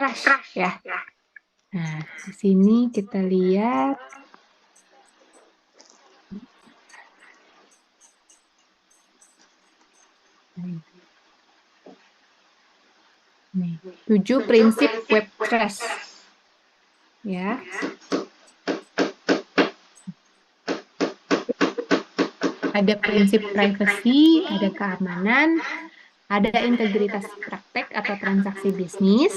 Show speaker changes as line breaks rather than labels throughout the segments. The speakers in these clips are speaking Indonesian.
crash ya. Nah, di sini kita lihat nih, 7 prinsip web trust ya. Ada prinsip privacy, ada keamanan, ada integritas praktek atau transaksi bisnis,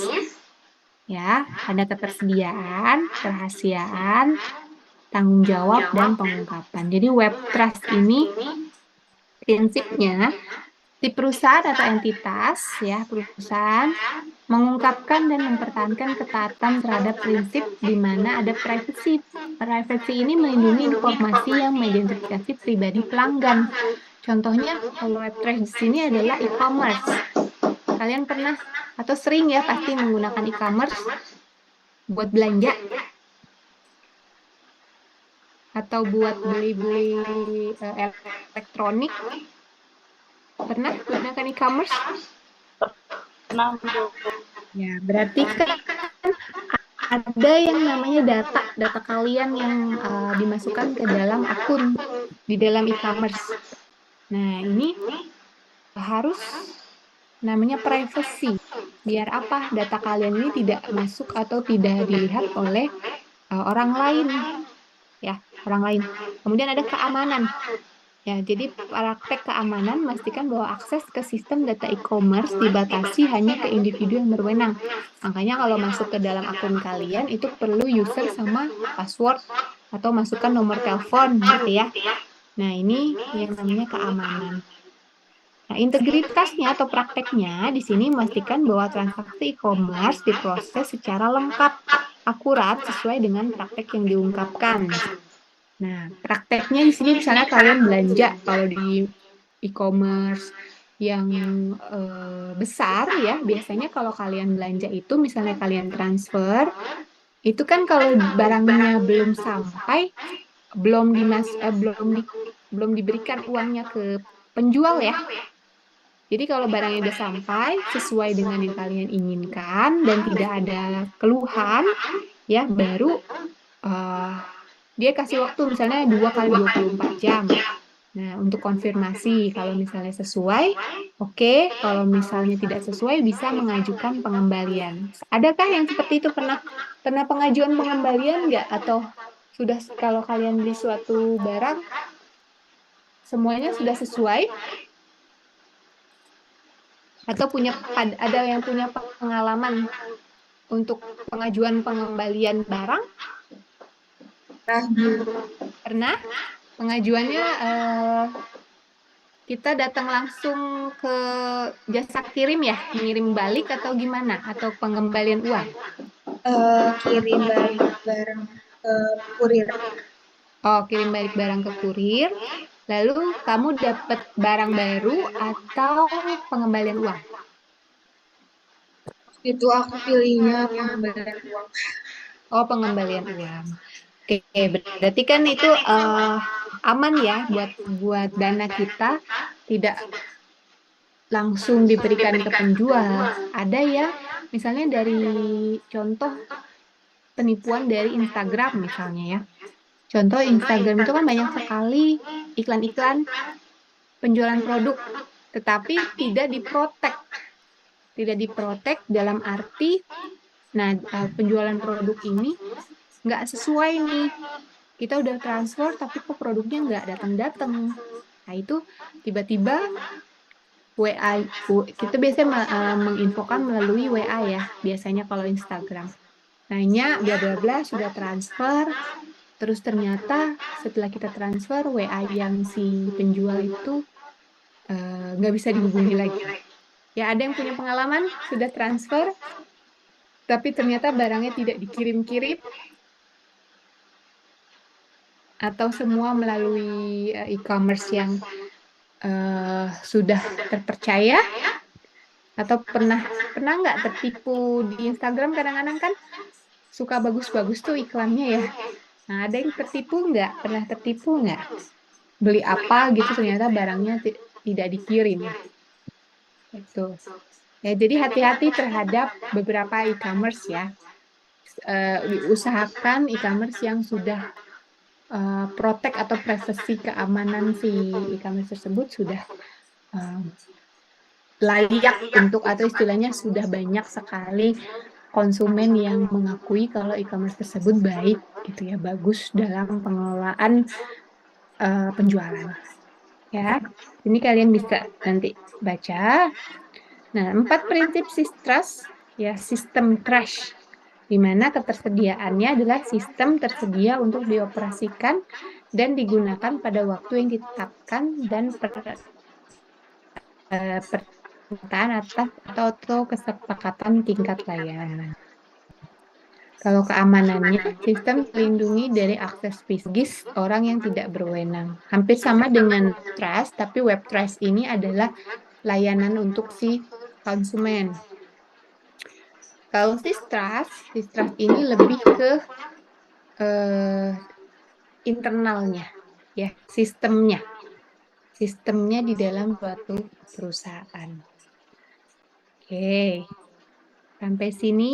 ya, ada ketersediaan, kerahasiaan, tanggung jawab, dan pengungkapan. Jadi web trust ini prinsipnya di perusahaan atau entitas, ya, perusahaan mengungkapkan dan mempertahankan ketaatan terhadap prinsip di mana ada privacy. Privacy ini melindungi informasi yang mengidentifikasi pribadi pelanggan. Contohnya, kalau web trust di sini adalah e-commerce. Kalian pernah atau sering ya pasti menggunakan e-commerce buat belanja atau buat beli-beli elektronik. Pernah gunakan e-commerce?
Pernah, Bu.
Ya, berarti kan ada yang namanya data kalian yang dimasukkan ke dalam akun di dalam e-commerce. Nah, ini harus namanya privacy. Biar apa? Data kalian ini tidak masuk atau tidak dilihat oleh orang lain. Ya, orang lain. Kemudian ada keamanan. Ya, jadi praktek keamanan memastikan bahwa akses ke sistem data e-commerce dibatasi hanya ke individu yang berwenang. Makanya kalau masuk ke dalam akun kalian itu perlu user sama password atau masukkan nomor telepon gitu ya. Nah, ini yang namanya keamanan. Nah, integritasnya atau prakteknya di sini memastikan bahwa transaksi e-commerce diproses secara lengkap, akurat sesuai dengan praktek yang diungkapkan. Nah, prakteknya di sini misalnya kalian belanja kalau di e-commerce yang besar ya, biasanya kalau kalian belanja itu misalnya kalian transfer, itu kan kalau barangnya belum sampai, belum diberikan uangnya ke penjual ya. Jadi kalau barangnya udah sampai sesuai dengan yang kalian inginkan dan tidak ada keluhan, ya baru dia kasih waktu misalnya 2 kali 24 jam. Nah, untuk konfirmasi kalau misalnya sesuai, oke. Kalau misalnya tidak sesuai bisa mengajukan pengembalian. Adakah yang seperti itu pernah pengajuan pengembalian nggak? Atau sudah kalau kalian beli suatu barang semuanya sudah sesuai? Atau ada yang punya pengalaman untuk pengajuan pengembalian barang? Pernah? Pengajuannya kita datang langsung ke jasa kirim ya, mengirim balik atau gimana? Atau pengembalian uang?
Kirim balik barang ke kurir.
Oh, kirim balik barang ke kurir. Lalu kamu dapat barang baru atau pengembalian uang?
Itu aku pilihnya pengembalian uang.
Oh, pengembalian uang. Oke, berarti kan itu aman ya buat dana kita tidak langsung diberikan ke penjual. Ada ya, misalnya dari contoh penipuan dari Instagram misalnya ya. Contoh Instagram itu kan banyak sekali iklan-iklan penjualan produk, tetapi tidak diprotek. Tidak diprotek dalam arti, nah penjualan produk ini nggak sesuai nih. Kita udah transfer tapi kok produknya nggak datang-datang. Nah itu tiba-tiba WA, kita biasanya menginfokan melalui WA ya, biasanya kalau Instagram. Nanya bla bla bla sudah transfer, terus ternyata setelah kita transfer WA yang si penjual itu nggak bisa dihubungi lagi. Ya ada yang punya pengalaman sudah transfer, tapi ternyata barangnya tidak dikirim-kirim, atau semua melalui e-commerce yang sudah terpercaya, atau pernah nggak tertipu di Instagram? Kadang-kadang kan suka bagus-bagus tuh iklannya ya. Nah, ada yang tertipu nggak? Pernah tertipu nggak? Beli apa gitu ternyata barangnya tidak dikirim. Itu. Ya, jadi hati-hati terhadap beberapa e-commerce ya. Usahakan e-commerce yang sudah protect atau privasi keamanan si e-commerce tersebut sudah layak untuk, atau istilahnya sudah banyak sekali konsumen yang mengakui kalau e-commerce tersebut baik gitu ya, bagus dalam pengelolaan penjualan. Ya, ini kalian bisa nanti baca. Nah, 4 prinsip trust ya, sistem trust, di mana ketersediaannya adalah sistem tersedia untuk dioperasikan dan digunakan pada waktu yang ditetapkan dan permintaan atas atau kesepakatan tingkat layanan. Kalau keamanannya, sistem melindungi dari akses psikis orang yang tidak berwenang. Hampir sama dengan trust, tapi web trust ini adalah layanan untuk si konsumen. Kalau distrust ini lebih ke internalnya, ya, sistemnya di dalam suatu perusahaan. Oke, sampai sini